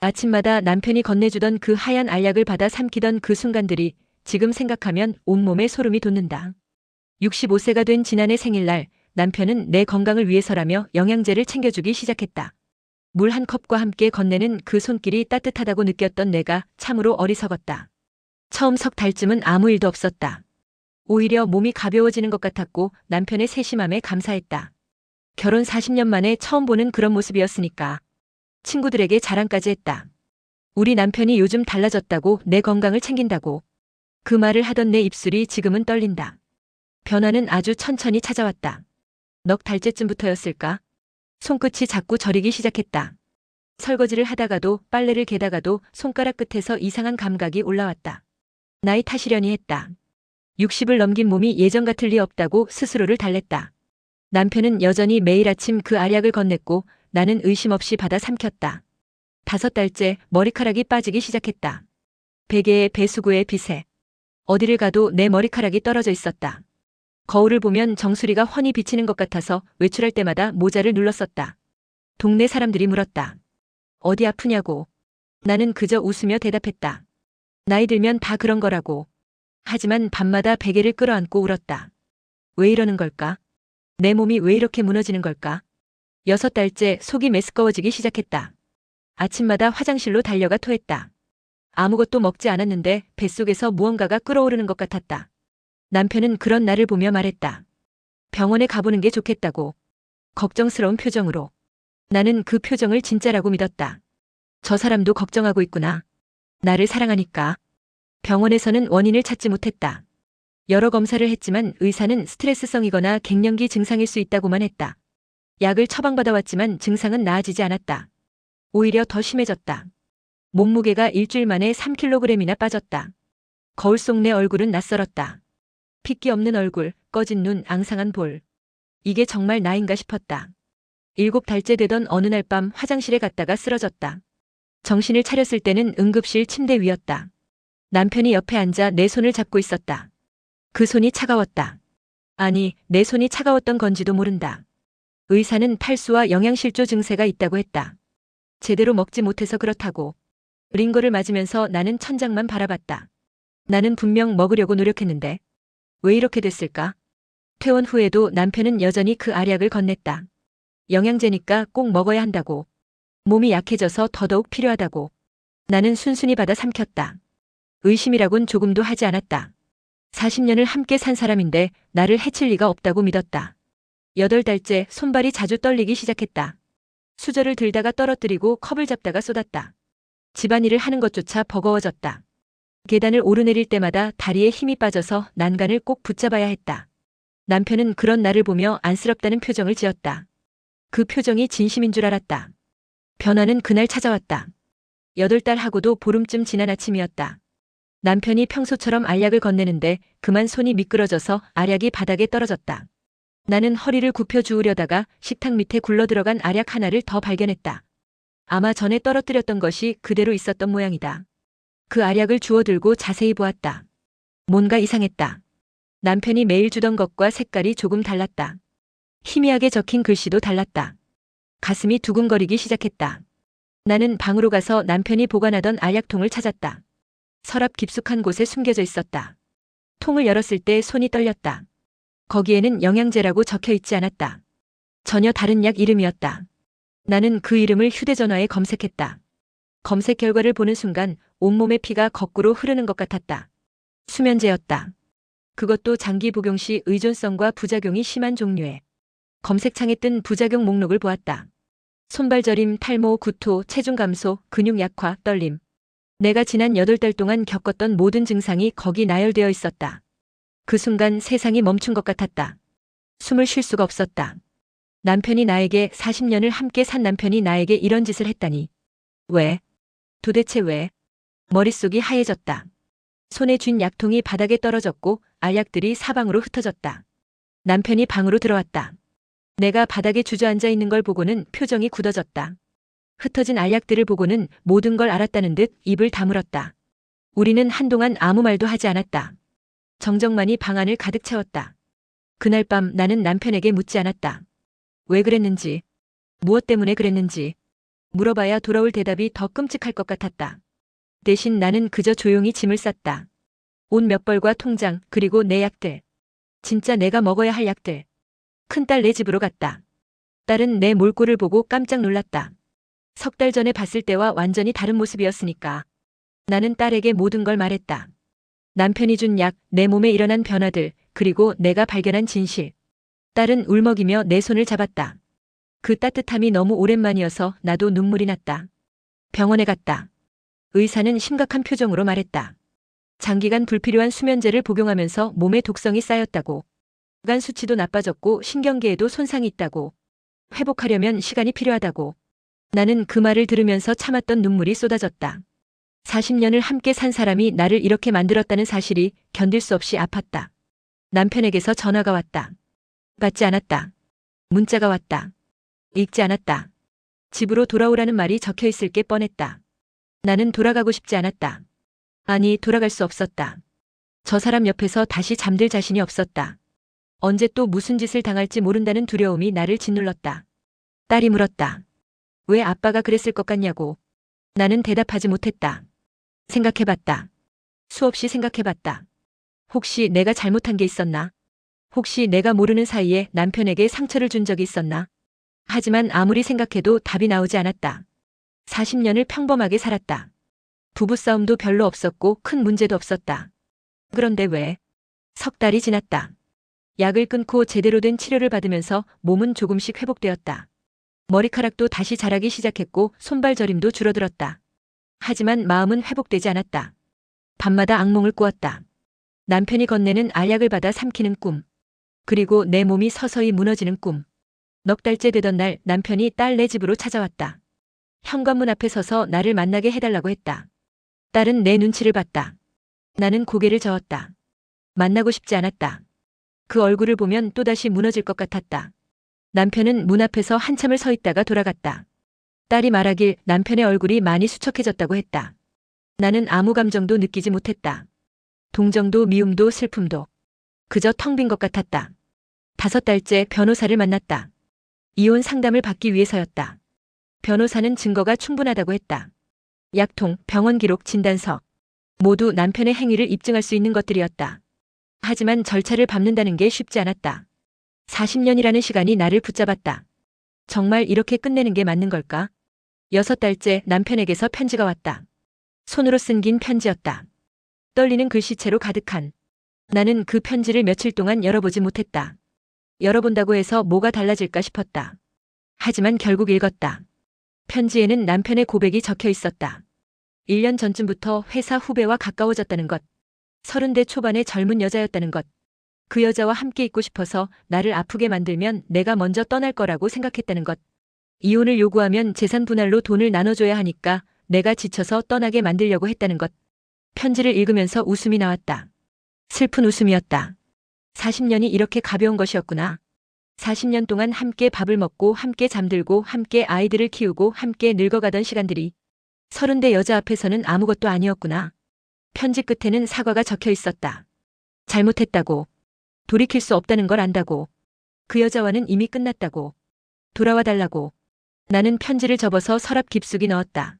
아침마다 남편이 건네주던 그 하얀 알약을 받아 삼키던 그 순간들이 지금 생각하면 온몸에 소름이 돋는다. 65세가 된 지난해 생일날 남편은 내 건강을 위해서라며 영양제를 챙겨주기 시작했다. 물 한 컵과 함께 건네는 그 손길이 따뜻하다고 느꼈던 내가 참으로 어리석었다. 처음 석 달쯤은 아무 일도 없었다. 오히려 몸이 가벼워지는 것 같았고 남편의 세심함에 감사했다. 결혼 40년 만에 처음 보는 그런 모습이었으니까. 친구들에게 자랑까지 했다. 우리 남편이 요즘 달라졌다고, 내 건강을 챙긴다고. 그 말을 하던 내 입술이 지금은 떨린다. 변화는 아주 천천히 찾아왔다. 넉 달째쯤부터였을까? 손끝이 자꾸 저리기 시작했다. 설거지를 하다가도 빨래를 개다가도 손가락 끝에서 이상한 감각이 올라왔다. 나이 탓이려니 했다. 60을 넘긴 몸이 예전 같을 리 없다고 스스로를 달랬다. 남편은 여전히 매일 아침 그 알약을 건넸고 나는 의심 없이 받아 삼켰다. 5달째 머리카락이 빠지기 시작했다. 베개에 배수구에 빗에 어디를 가도 내 머리카락이 떨어져 있었다. 거울을 보면 정수리가 훤히 비치는 것 같아서 외출할 때마다 모자를 눌렀었다. 동네 사람들이 물었다. 어디 아프냐고. 나는 그저 웃으며 대답했다. 나이 들면 다 그런 거라고. 하지만 밤마다 베개를 끌어안고 울었다. 왜 이러는 걸까? 내 몸이 왜 이렇게 무너지는 걸까? 6달째 속이 메스꺼워지기 시작했다. 아침마다 화장실로 달려가 토했다. 아무것도 먹지 않았는데 뱃속에서 무언가가 끓어오르는 것 같았다. 남편은 그런 나를 보며 말했다. 병원에 가보는 게 좋겠다고. 걱정스러운 표정으로. 나는 그 표정을 진짜라고 믿었다. 저 사람도 걱정하고 있구나. 나를 사랑하니까. 병원에서는 원인을 찾지 못했다. 여러 검사를 했지만 의사는 스트레스성이거나 갱년기 증상일 수 있다고만 했다. 약을 처방받아왔지만 증상은 나아지지 않았다. 오히려 더 심해졌다. 몸무게가 일주일 만에 3kg이나 빠졌다. 거울 속 내 얼굴은 낯설었다. 핏기 없는 얼굴, 꺼진 눈, 앙상한 볼. 이게 정말 나인가 싶었다. 7달째 되던 어느 날 밤 화장실에 갔다가 쓰러졌다. 정신을 차렸을 때는 응급실 침대 위였다. 남편이 옆에 앉아 내 손을 잡고 있었다. 그 손이 차가웠다. 아니, 내 손이 차가웠던 건지도 모른다. 의사는 탈수와 영양실조 증세가 있다고 했다. 제대로 먹지 못해서 그렇다고. 링거를 맞으면서 나는 천장만 바라봤다. 나는 분명 먹으려고 노력했는데. 왜 이렇게 됐을까? 퇴원 후에도 남편은 여전히 그 알약을 건넸다. 영양제니까 꼭 먹어야 한다고. 몸이 약해져서 더더욱 필요하다고. 나는 순순히 받아 삼켰다. 의심이라곤 조금도 하지 않았다. 40년을 함께 산 사람인데 나를 해칠 리가 없다고 믿었다. 8달째 손발이 자주 떨리기 시작했다. 수저를 들다가 떨어뜨리고 컵을 잡다가 쏟았다. 집안일을 하는 것조차 버거워졌다. 계단을 오르내릴 때마다 다리에 힘이 빠져서 난간을 꼭 붙잡아야 했다. 남편은 그런 나를 보며 안쓰럽다는 표정을 지었다. 그 표정이 진심인 줄 알았다. 변화는 그날 찾아왔다. 8달 하고도 보름쯤 지난 아침이었다. 남편이 평소처럼 알약을 건네는데 그만 손이 미끄러져서 알약이 바닥에 떨어졌다. 나는 허리를 굽혀 주우려다가 식탁 밑에 굴러들어간 알약 하나를 더 발견했다. 아마 전에 떨어뜨렸던 것이 그대로 있었던 모양이다. 그 알약을 주워들고 자세히 보았다. 뭔가 이상했다. 남편이 매일 주던 것과 색깔이 조금 달랐다. 희미하게 적힌 글씨도 달랐다. 가슴이 두근거리기 시작했다. 나는 방으로 가서 남편이 보관하던 알약통을 찾았다. 서랍 깊숙한 곳에 숨겨져 있었다. 통을 열었을 때 손이 떨렸다. 거기에는 영양제라고 적혀 있지 않았다. 전혀 다른 약 이름이었다. 나는 그 이름을 휴대전화에 검색했다. 검색 결과를 보는 순간 온몸의 피가 거꾸로 흐르는 것 같았다. 수면제였다. 그것도 장기 복용 시 의존성과 부작용이 심한 종류의. 검색창에 뜬 부작용 목록을 보았다. 손발 저림, 탈모, 구토, 체중 감소, 근육 약화, 떨림. 내가 지난 8달 동안 겪었던 모든 증상이 거기 나열되어 있었다. 그 순간 세상이 멈춘 것 같았다. 숨을 쉴 수가 없었다. 남편이 나에게 40년을 함께 산 남편이 나에게 이런 짓을 했다니. 왜? 도대체 왜? 머릿속이 하얘졌다. 손에 쥔 약통이 바닥에 떨어졌고 알약들이 사방으로 흩어졌다. 남편이 방으로 들어왔다. 내가 바닥에 주저앉아 있는 걸 보고는 표정이 굳어졌다. 흩어진 알약들을 보고는 모든 걸 알았다는 듯 입을 다물었다. 우리는 한동안 아무 말도 하지 않았다. 정적만이 방 안을 가득 채웠다. 그날 밤 나는 남편에게 묻지 않았다. 왜 그랬는지, 무엇 때문에 그랬는지. 물어봐야 돌아올 대답이 더 끔찍할 것 같았다. 대신 나는 그저 조용히 짐을 쌌다. 옷 몇 벌과 통장, 그리고 내 약들. 진짜 내가 먹어야 할 약들. 큰딸 네 집으로 갔다. 딸은 내 몰골을 보고 깜짝 놀랐다. 3달 전에 봤을 때와 완전히 다른 모습이었으니까. 나는 딸에게 모든 걸 말했다. 남편이 준 약, 내 몸에 일어난 변화들, 그리고 내가 발견한 진실. 딸은 울먹이며 내 손을 잡았다. 그 따뜻함이 너무 오랜만이어서 나도 눈물이 났다. 병원에 갔다. 의사는 심각한 표정으로 말했다. 장기간 불필요한 수면제를 복용하면서 몸에 독성이 쌓였다고. 간 수치도 나빠졌고 신경계에도 손상이 있다고. 회복하려면 시간이 필요하다고. 나는 그 말을 들으면서 참았던 눈물이 쏟아졌다. 40년을 함께 산 사람이 나를 이렇게 만들었다는 사실이 견딜 수 없이 아팠다. 남편에게서 전화가 왔다. 받지 않았다. 문자가 왔다. 읽지 않았다. 집으로 돌아오라는 말이 적혀 있을 게 뻔했다. 나는 돌아가고 싶지 않았다. 아니, 돌아갈 수 없었다. 저 사람 옆에서 다시 잠들 자신이 없었다. 언제 또 무슨 짓을 당할지 모른다는 두려움이 나를 짓눌렀다. 딸이 물었다. 왜 아빠가 그랬을 것 같냐고. 나는 대답하지 못했다. 생각해봤다. 수없이 생각해봤다. 혹시 내가 잘못한 게 있었나? 혹시 내가 모르는 사이에 남편에게 상처를 준 적이 있었나? 하지만 아무리 생각해도 답이 나오지 않았다. 40년을 평범하게 살았다. 부부싸움도 별로 없었고 큰 문제도 없었다. 그런데 왜? 3달이 지났다. 약을 끊고 제대로 된 치료를 받으면서 몸은 조금씩 회복되었다. 머리카락도 다시 자라기 시작했고 손발 저림도 줄어들었다. 하지만 마음은 회복되지 않았다. 밤마다 악몽을 꾸었다. 남편이 건네는 알약을 받아 삼키는 꿈. 그리고 내 몸이 서서히 무너지는 꿈. 넉 달째 되던 날 남편이 딸 내 집으로 찾아왔다. 현관문 앞에 서서 나를 만나게 해달라고 했다. 딸은 내 눈치를 봤다. 나는 고개를 저었다. 만나고 싶지 않았다. 그 얼굴을 보면 또다시 무너질 것 같았다. 남편은 문 앞에서 한참을 서 있다가 돌아갔다. 딸이 말하길 남편의 얼굴이 많이 수척해졌다고 했다. 나는 아무 감정도 느끼지 못했다. 동정도 미움도 슬픔도. 그저 텅 빈 것 같았다. 5달째 변호사를 만났다. 이혼 상담을 받기 위해서였다. 변호사는 증거가 충분하다고 했다. 약통, 병원 기록, 진단서. 모두 남편의 행위를 입증할 수 있는 것들이었다. 하지만 절차를 밟는다는 게 쉽지 않았다. 40년이라는 시간이 나를 붙잡았다. 정말 이렇게 끝내는 게 맞는 걸까? 6달째 남편에게서 편지가 왔다. 손으로 쓴 긴 편지였다. 떨리는 글씨체로 가득한. 나는 그 편지를 며칠 동안 열어보지 못했다. 열어본다고 해서 뭐가 달라질까 싶었다. 하지만 결국 읽었다. 편지에는 남편의 고백이 적혀 있었다. 1년 전쯤부터 회사 후배와 가까워졌다는 것. 30대 초반의 젊은 여자였다는 것. 그 여자와 함께 있고 싶어서 나를 아프게 만들면 내가 먼저 떠날 거라고 생각했다는 것. 이혼을 요구하면 재산 분할로 돈을 나눠줘야 하니까 내가 지쳐서 떠나게 만들려고 했다는 것. 편지를 읽으면서 웃음이 나왔다. 슬픈 웃음이었다. 40년이 이렇게 가벼운 것이었구나. 40년 동안 함께 밥을 먹고 함께 잠들고 함께 아이들을 키우고 함께 늙어가던 시간들이 30대 여자 앞에서는 아무것도 아니었구나. 편지 끝에는 사과가 적혀 있었다. 잘못했다고. 돌이킬 수 없다는 걸 안다고. 그 여자와는 이미 끝났다고. 돌아와 달라고. 나는 편지를 접어서 서랍 깊숙이 넣었다.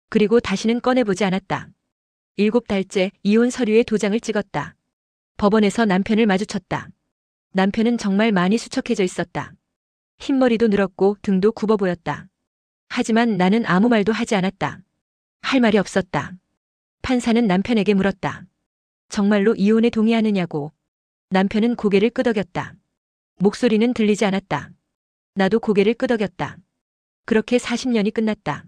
그리고 다시는 꺼내보지 않았다. 7달째 이혼 서류에 도장을 찍었다. 법원에서 남편을 마주쳤다. 남편은 정말 많이 수척해져 있었다. 흰머리도 늘었고 등도 굽어 보였다. 하지만 나는 아무 말도 하지 않았다. 할 말이 없었다. 판사는 남편에게 물었다. 정말로 이혼에 동의하느냐고. 남편은 고개를 끄덕였다. 목소리는 들리지 않았다. 나도 고개를 끄덕였다. 그렇게 40년이 끝났다.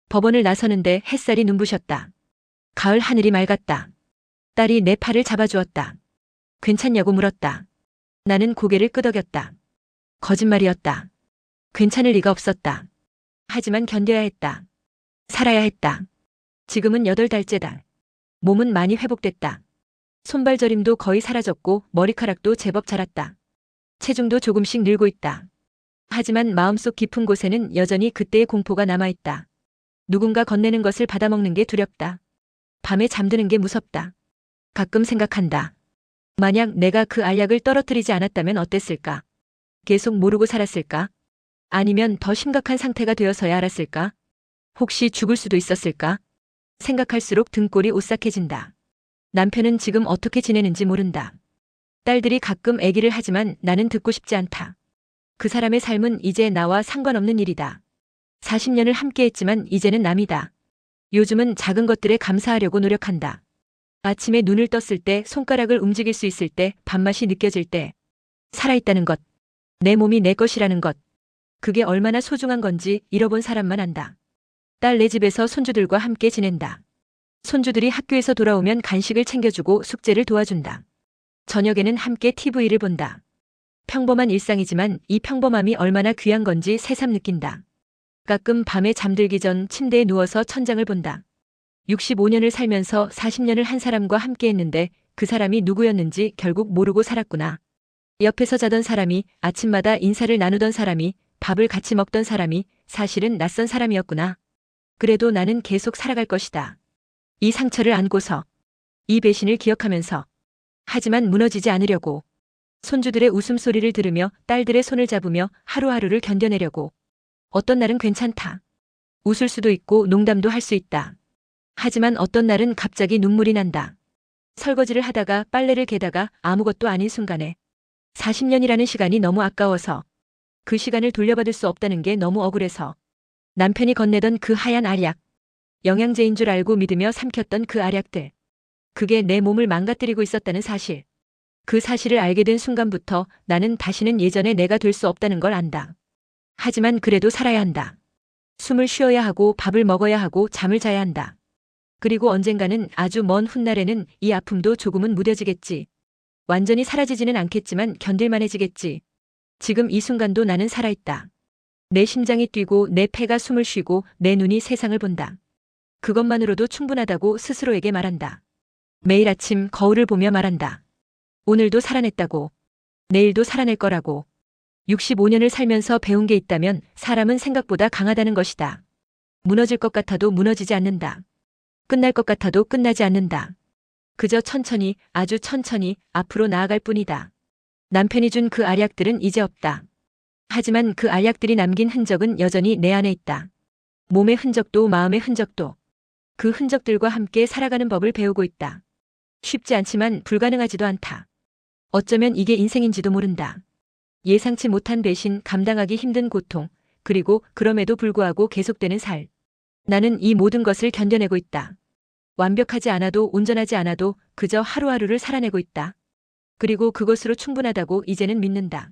법원을 나서는데 햇살이 눈부셨다. 가을 하늘이 맑았다. 딸이 내 팔을 잡아주었다. 괜찮냐고 물었다. 나는 고개를 끄덕였다. 거짓말이었다. 괜찮을 리가 없었다. 하지만 견뎌야 했다. 살아야 했다. 지금은 8달째다. 몸은 많이 회복됐다. 손발 저림도 거의 사라졌고 머리카락도 제법 자랐다. 체중도 조금씩 늘고 있다. 하지만 마음속 깊은 곳에는 여전히 그때의 공포가 남아있다. 누군가 건네는 것을 받아먹는 게 두렵다. 밤에 잠드는 게 무섭다. 가끔 생각한다. 만약 내가 그 알약을 떨어뜨리지 않았다면 어땠을까? 계속 모르고 살았을까? 아니면 더 심각한 상태가 되어서야 알았을까? 혹시 죽을 수도 있었을까? 생각할수록 등골이 오싹해진다. 남편은 지금 어떻게 지내는지 모른다. 딸들이 가끔 애기를 하지만 나는 듣고 싶지 않다. 그 사람의 삶은 이제 나와 상관없는 일이다. 40년을 함께했지만 이제는 남이다. 요즘은 작은 것들에 감사하려고 노력한다. 아침에 눈을 떴을 때, 손가락을 움직일 수 있을 때, 밥맛이 느껴질 때, 살아있다는 것, 내 몸이 내 것이라는 것, 그게 얼마나 소중한 건지 잃어본 사람만 안다. 딸 내 집에서 손주들과 함께 지낸다. 손주들이 학교에서 돌아오면 간식을 챙겨주고 숙제를 도와준다. 저녁에는 함께 TV를 본다. 평범한 일상이지만 이 평범함이 얼마나 귀한 건지 새삼 느낀다. 가끔 밤에 잠들기 전 침대에 누워서 천장을 본다. 65년을 살면서 40년을 한 사람과 함께 했는데 그 사람이 누구였는지 결국 모르고 살았구나. 옆에서 자던 사람이, 아침마다 인사를 나누던 사람이, 밥을 같이 먹던 사람이 사실은 낯선 사람이었구나. 그래도 나는 계속 살아갈 것이다. 이 상처를 안고서, 이 배신을 기억하면서. 하지만 무너지지 않으려고. 손주들의 웃음소리를 들으며 딸들의 손을 잡으며 하루하루를 견뎌내려고. 어떤 날은 괜찮다. 웃을 수도 있고 농담도 할 수 있다. 하지만 어떤 날은 갑자기 눈물이 난다. 설거지를 하다가 빨래를 개다가 아무것도 아닌 순간에 40년이라는 시간이 너무 아까워서 그 시간을 돌려받을 수 없다는 게 너무 억울해서 남편이 건네던 그 하얀 알약, 영양제인 줄 알고 믿으며 삼켰던 그 알약들, 그게 내 몸을 망가뜨리고 있었다는 사실. 그 사실을 알게 된 순간부터 나는 다시는 예전의 내가 될 수 없다는 걸 안다. 하지만 그래도 살아야 한다. 숨을 쉬어야 하고 밥을 먹어야 하고 잠을 자야 한다. 그리고 언젠가는 아주 먼 훗날에는 이 아픔도 조금은 무뎌지겠지. 완전히 사라지지는 않겠지만 견딜만해지겠지. 지금 이 순간도 나는 살아있다. 내 심장이 뛰고 내 폐가 숨을 쉬고 내 눈이 세상을 본다. 그것만으로도 충분하다고 스스로에게 말한다. 매일 아침 거울을 보며 말한다. 오늘도 살아냈다고. 내일도 살아낼 거라고. 65년을 살면서 배운 게 있다면 사람은 생각보다 강하다는 것이다. 무너질 것 같아도 무너지지 않는다. 끝날 것 같아도 끝나지 않는다. 그저 천천히, 아주 천천히 앞으로 나아갈 뿐이다. 남편이 준 그 알약들은 이제 없다. 하지만 그 알약들이 남긴 흔적은 여전히 내 안에 있다. 몸의 흔적도 마음의 흔적도. 그 흔적들과 함께 살아가는 법을 배우고 있다. 쉽지 않지만 불가능하지도 않다. 어쩌면 이게 인생인지도 모른다. 예상치 못한 배신, 감당하기 힘든 고통, 그리고 그럼에도 불구하고 계속되는 살. 나는 이 모든 것을 견뎌내고 있다. 완벽하지 않아도 온전하지 않아도 그저 하루하루를 살아내고 있다. 그리고 그것으로 충분하다고 이제는 믿는다.